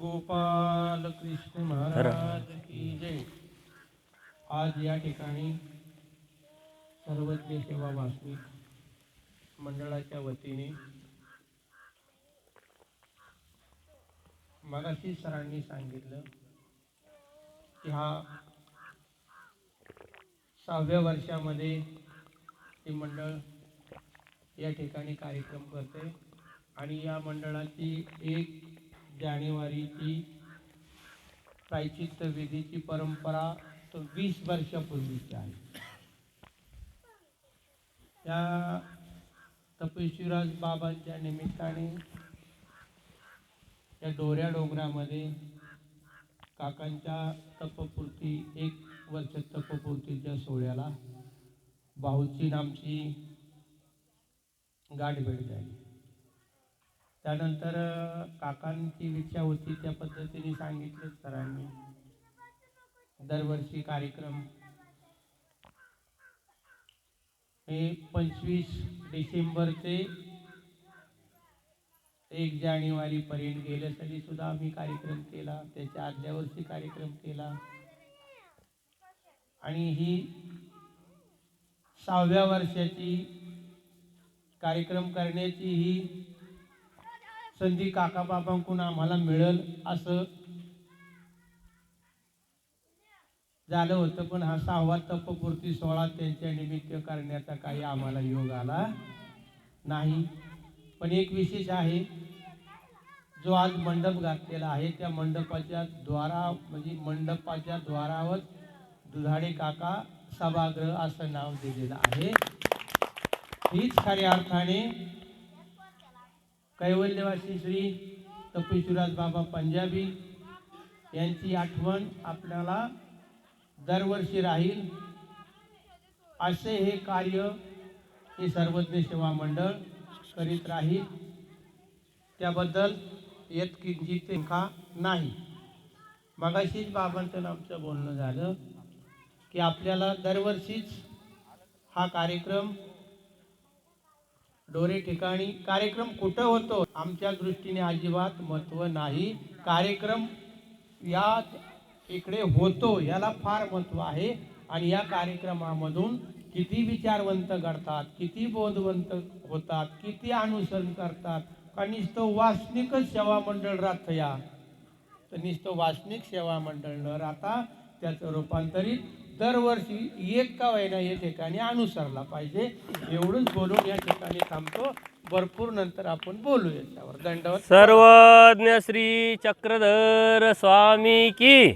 गोपाल कृष्ण महाराज की जय। आज या ठिकाणी सर्वज्ञ सेवा वासनिक मंडळाच्या वतीने मगाशी सरांनी सांगितलं की हा 6व्या वर्षामध्ये हे मंडळ या ठिकाणी कार्यक्रम करते आणि या मंडळाची 1 जानेवारीची प्रायश्चित्त विधीची परंपरा 20 वर्षापूर्वीची आहे। त्या तपेश्वराज बाबांच्या निमित्ताने या डोऱ्या डोंगरामध्ये काकांच्या तपपूर्ती 1 वर्ष तपपूर्तीच्या सोहळ्याला भाऊची नामची गाठभेट झाली। त्यानंतर काकांची इच्छा होती त्या पद्धतीने सांगितले सरांनी दरवर्षी कार्यक्रम हे 25 डिसेंबर ते 1 जानेवारी पर्यंत गेल्यासाठी सुद्धा आम्ही कार्यक्रम केला, त्याच्या आदल्या वर्षी कार्यक्रम केला आणि ही 6व्या वर्षाची कार्यक्रम करण्याची ही संधी काका बाबांकडून आम्हाला मिळेल असं झालं होतं, पण हा 6वा तपपूर्ती सोहळा त्यांच्या निमित्त करण्याचा काही आम्हाला योग आला नाही। पण एक विशेष आहे, जो आज मंडप घातलेला आहे त्या मंडपाच्या द्वारावर दुधाडे काका सभागृह असं नाव दिलेलं आहे। हीच खऱ्या अर्थाने कैवल्यवासी श्री तपेश्वराज बाबा पंजाबी यांची आठवण आपल्याला दरवर्षी राहील असे हे कार्य हे सर्वज्ञ सेवा मंडळ करीत राहील, त्याबद्दल यत्किंचित का नाही। मगाशीच बाबांचं आमचं बोलणं झालं की आपल्याला दरवर्षीच हा कार्यक्रम डोरे ठिकाणी कार्यक्रम कुठं होतो आमच्या दृष्टीने अजिबात महत्त्व नाही, कार्यक्रम या इकडे होतो याला फार महत्त्व आहे। आणि या कार्यक्रमामधून किती विचारवंत घडतात, किती बोधवंत होतात, किती अनुसरण करतात, का नुसतं वासनिकच सेवा मंडळ राहतं या तर नुसतं वासनिक सेवा मंडळ न राहता त्याचं रूपांतरित दरवर्षी 1 का होईना या ठिकाणी अनुसरला पाहिजे। एवढंच बोलून या ठिकाणी थांबतो, भरपूर नंतर आपण बोलू याच्यावर। दंडवत। सर्वज्ञ श्री चक्रधर स्वामी की